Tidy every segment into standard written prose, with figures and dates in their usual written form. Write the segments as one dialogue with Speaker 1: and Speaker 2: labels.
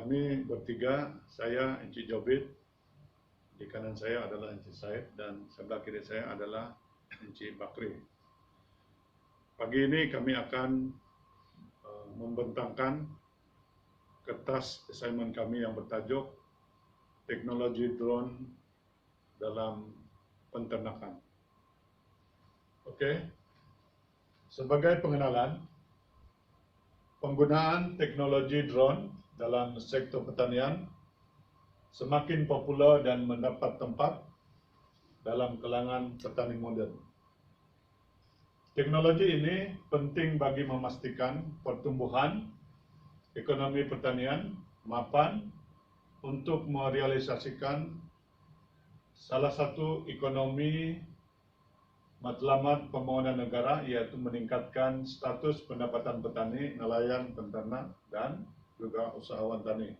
Speaker 1: Kami bertiga, saya Encik Jobit, di kanan saya adalah Encik Said, dan sebelah kiri saya adalah Encik Bakri. Pagi ini kami akan membentangkan kertas assignment kami yang bertajuk Teknologi Drone dalam Penternakan. Okey. Sebagai pengenalan, penggunaan teknologi drone dalam sektor pertanian semakin popular dan mendapat tempat dalam kalangan petani moden. Teknologi ini penting bagi memastikan pertumbuhan ekonomi pertanian mapan untuk merealisasikan salah satu ekonomi matlamat pembangunan negara, iaitu meningkatkan status pendapatan petani, nelayan, penternak dan juga usahawan tani.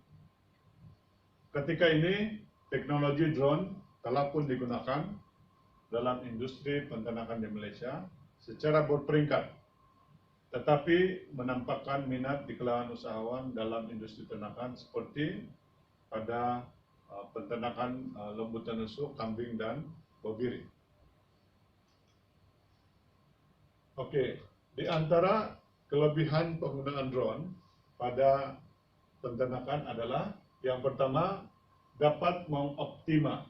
Speaker 1: Ketika ini, teknologi drone telah pun digunakan dalam industri penternakan di Malaysia secara berperingkat, tetapi menampakkan minat di kalangan usahawan dalam industri ternakan seperti pada penternakan lembu tenusuk, kambing dan bobiri. Okey, di antara kelebihan penggunaan drone pada penternakan adalah yang pertama, dapat mengoptima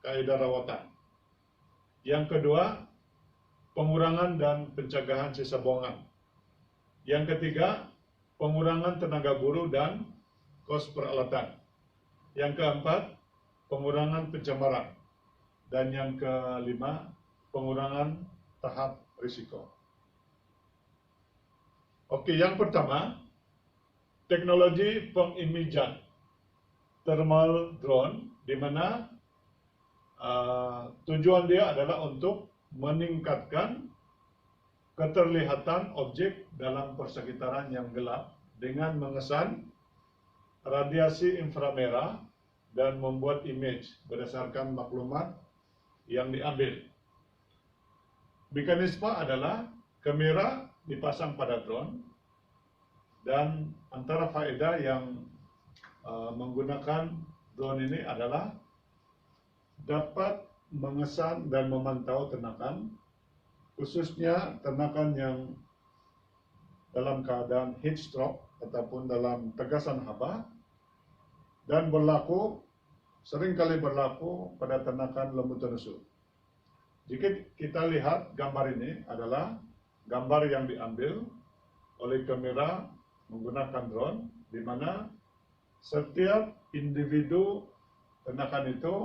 Speaker 1: kaedah rawatan. Yang kedua, pengurangan dan pencegahan sisa buangan. Yang ketiga, pengurangan tenaga buruh dan kos peralatan. Yang keempat, pengurangan pencemaran. Dan yang kelima, pengurangan tahap risiko. Okey, yang pertama, teknologi pengimajan thermal drone, di mana tujuan dia adalah untuk meningkatkan keterlihatan objek dalam persekitaran yang gelap dengan mengesan radiasi inframerah dan membuat image berdasarkan maklumat yang diambil. Mekanisme adalah kamera dipasang pada drone, dan antara faedah yang menggunakan drone ini adalah dapat mengesan dan memantau ternakan, khususnya ternakan yang dalam keadaan heat stroke ataupun dalam tegasan haba, dan seringkali berlaku pada ternakan lembu tenusuk. Jika kita lihat gambar ini adalah gambar yang diambil oleh kamera menggunakan drone, di mana setiap individu ternakan itu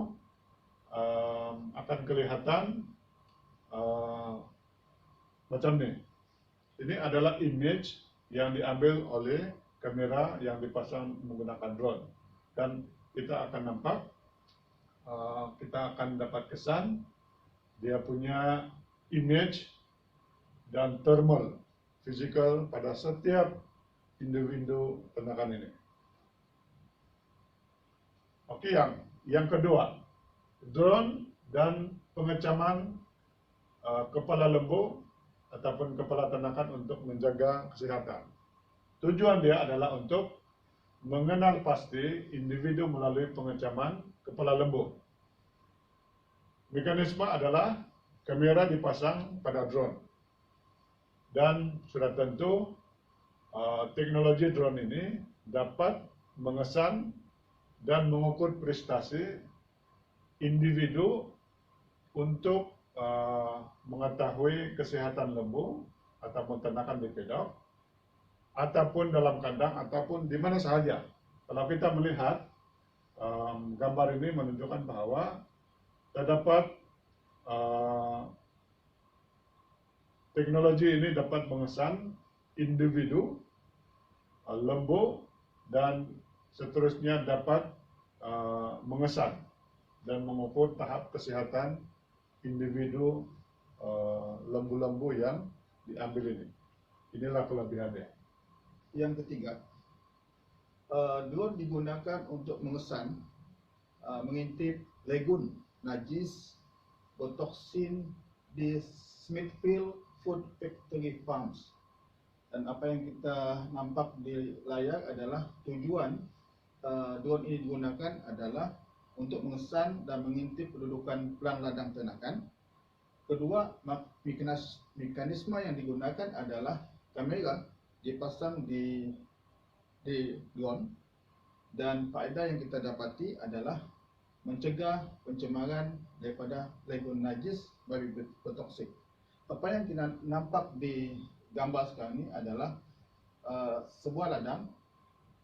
Speaker 1: akan kelihatan macam ni. Ini adalah image yang diambil oleh kamera yang dipasang menggunakan drone, dan kita akan nampak, kita akan dapat kesan dia punya image dan thermal physical pada setiap individu ternakan ini. Okey, yang kedua, drone dan pengecaman kepala lembu ataupun kepala ternakan untuk menjaga kesihatan. Tujuan dia adalah untuk mengenal pasti individu melalui pengecaman kepala lembu. Mekanisme adalah kamera dipasang pada drone, dan sudah tentu teknologi drone ini dapat mengesan dan mengukur prestasi individu untuk mengetahui kesihatan lembu ataupun ternakan di pedok, ataupun dalam kandang, ataupun di mana sahaja. Kalau kita melihat gambar ini menunjukkan bahawa terdapat teknologi ini dapat mengesan individu lembu, dan seterusnya dapat mengesan dan mengukur tahap kesihatan individu lembu-lembu yang diambil ini. Inilah kelebihannya.
Speaker 2: Yang ketiga, drone digunakan untuk mengesan, mengintip legun najis botoksin di Smithfield Food Factory Farms. Dan apa yang kita nampak di layar adalah tujuan drone ini digunakan adalah untuk mengesan dan mengintip kedudukan pelang ladang ternakan. Kedua, mekanisme yang digunakan adalah kamera dipasang di drone, dan faedah yang kita dapati adalah mencegah pencemaran daripada legun najis babi bertoksik. Apa yang kita nampak di gambar sekarang ini adalah sebuah ladang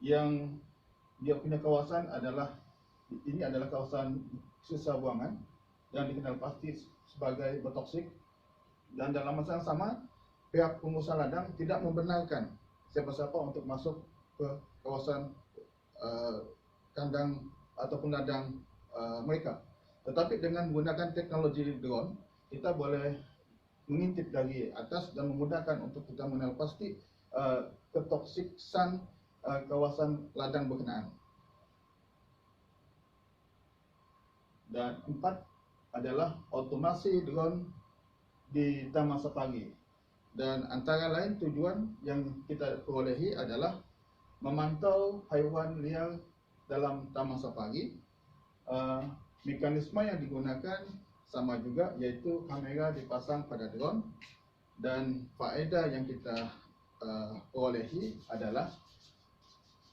Speaker 2: yang dia punya kawasan adalah kawasan sisa buangan yang dikenal pasti sebagai bertoksik, dan dalam masa yang sama pihak pengusaha ladang tidak membenarkan siapa-siapa untuk masuk ke kawasan kandang ataupun ladang mereka. Tetapi dengan menggunakan teknologi drone, kita boleh mengintip dari atas dan memudahkan untuk kita mengenal pasti ketoksiksan kawasan ladang berkenaan. Dan 4 adalah otomasi drone di taman safari. Dan antara lain tujuan yang kita perolehi adalah memantau haiwan liar dalam taman safari. Mekanisme yang digunakan sama juga, yaitu kamera dipasang pada drone, dan faedah yang kita perolehi adalah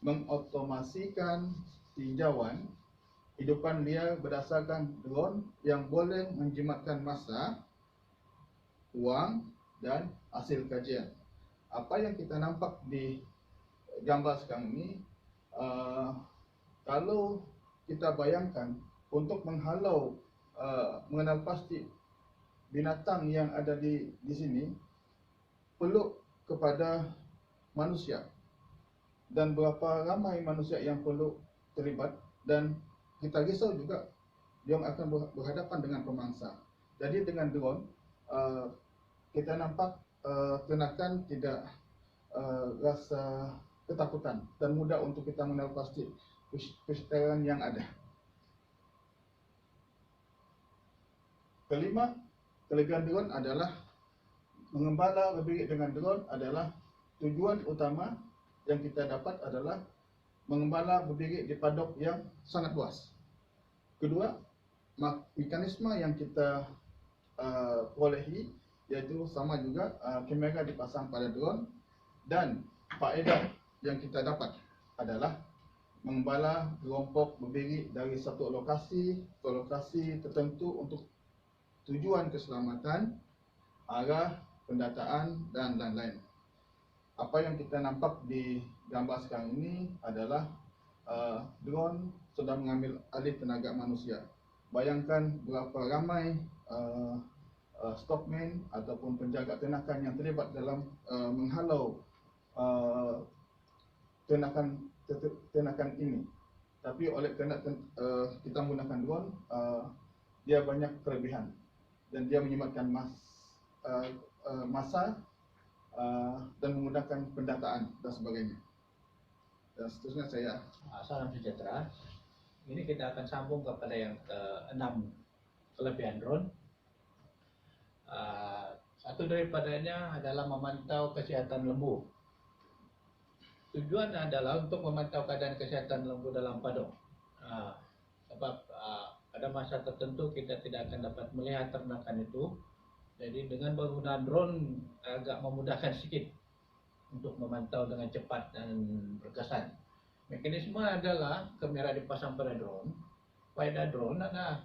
Speaker 2: mengotomasikan tinjauan hidupan liar berdasarkan drone yang boleh menjimatkan masa, uang, dan hasil kajian. Apa yang kita nampak di gambar sekarang ini, kalau kita bayangkan untuk menghalau mengenal pasti binatang yang ada di sini, perlu kepada manusia, dan berapa ramai manusia yang perlu terlibat, dan kita risau juga dia akan berhadapan dengan pemangsa. Jadi dengan drone kita nampak ternakan tidak rasa ketakutan dan mudah untuk kita mengenal pasti kesetaraan yang ada. Kelima, kelebihan drone adalah mengembala berbirik dengan drone adalah tujuan utama yang kita dapat adalah mengembala berbirik di padok yang sangat luas. Kedua, mekanisme yang kita perolehi yaitu sama juga kamera dipasang pada drone, dan faedah yang kita dapat adalah mengembala kelompok berbirik dari satu lokasi ke lokasi tertentu untuk tujuan keselamatan, arah, pendataan, dan lain-lain. Apa yang kita nampak di gambar sekarang ini adalah drone sedang mengambil alih tenaga manusia. Bayangkan berapa ramai stockman ataupun penjaga ternakan yang terlibat dalam menghalau ternakan ini. Tapi oleh kerana kita menggunakan drone, dia banyak kelebihan dan dia menjimatkan masa dan memudahkan pendataan dan sebagainya. Dan seterusnya saya.
Speaker 3: Salam sejahtera. Ini kita akan sambung kepada yang ke-6, kelebihan drone. Satu daripadanya adalah memantau kesehatan lembu. Tujuan adalah untuk memantau keadaan kesehatan lembu dalam padok. Sebab pada masa tertentu kita tidak akan dapat melihat ternakan itu. Jadi dengan penggunaan drone agak memudahkan sedikit untuk memantau dengan cepat dan berkesan. Mekanisme adalah kamera dipasang pada drone. Faedah drone adalah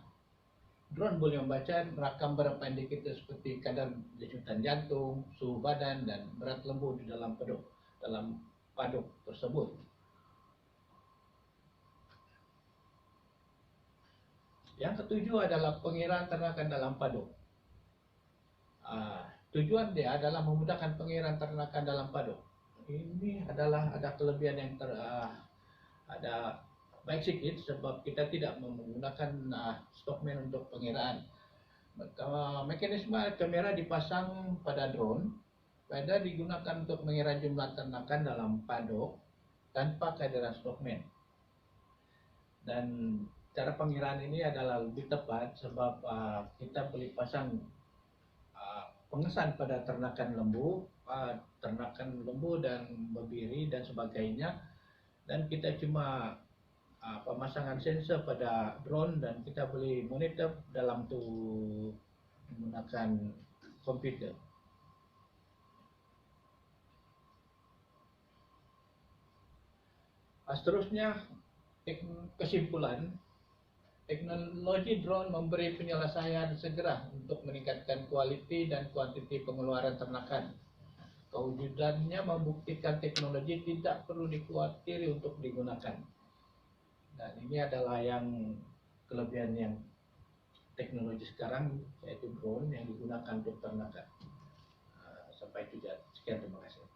Speaker 3: drone boleh membaca rakam berapa indikator seperti kadar denyutan jantung, suhu badan, dan berat lembu di dalam padok tersebut. Yang ketujuh adalah pengiraan ternakan dalam padok. Tujuan dia adalah memudahkan pengiraan ternakan dalam padok. Ini adalah ada kelebihan yang ada baik sedikit sebab kita tidak menggunakan stockman untuk pengiraan. Mekanisme kamera dipasang pada drone, pada digunakan untuk mengira jumlah ternakan dalam padok tanpa kehadiran stockman. Dan cara pengiraan ini adalah lebih tepat sebab kita boleh pasang pengesan pada ternakan lembu dan bebiri dan sebagainya, dan kita cuma pemasangan sensor pada drone dan kita boleh monitor dalam tu menggunakan komputer. Seterusnya, kesimpulan, teknologi drone memberi penyelesaian segera untuk meningkatkan kualiti dan kuantiti pengeluaran ternakan. Kewujudannya membuktikan teknologi tidak perlu dikhawatiri untuk digunakan. Dan ini adalah yang kelebihan yang teknologi sekarang, yaitu drone yang digunakan untuk ternakan. Sampai itu, sekian, terima kasih.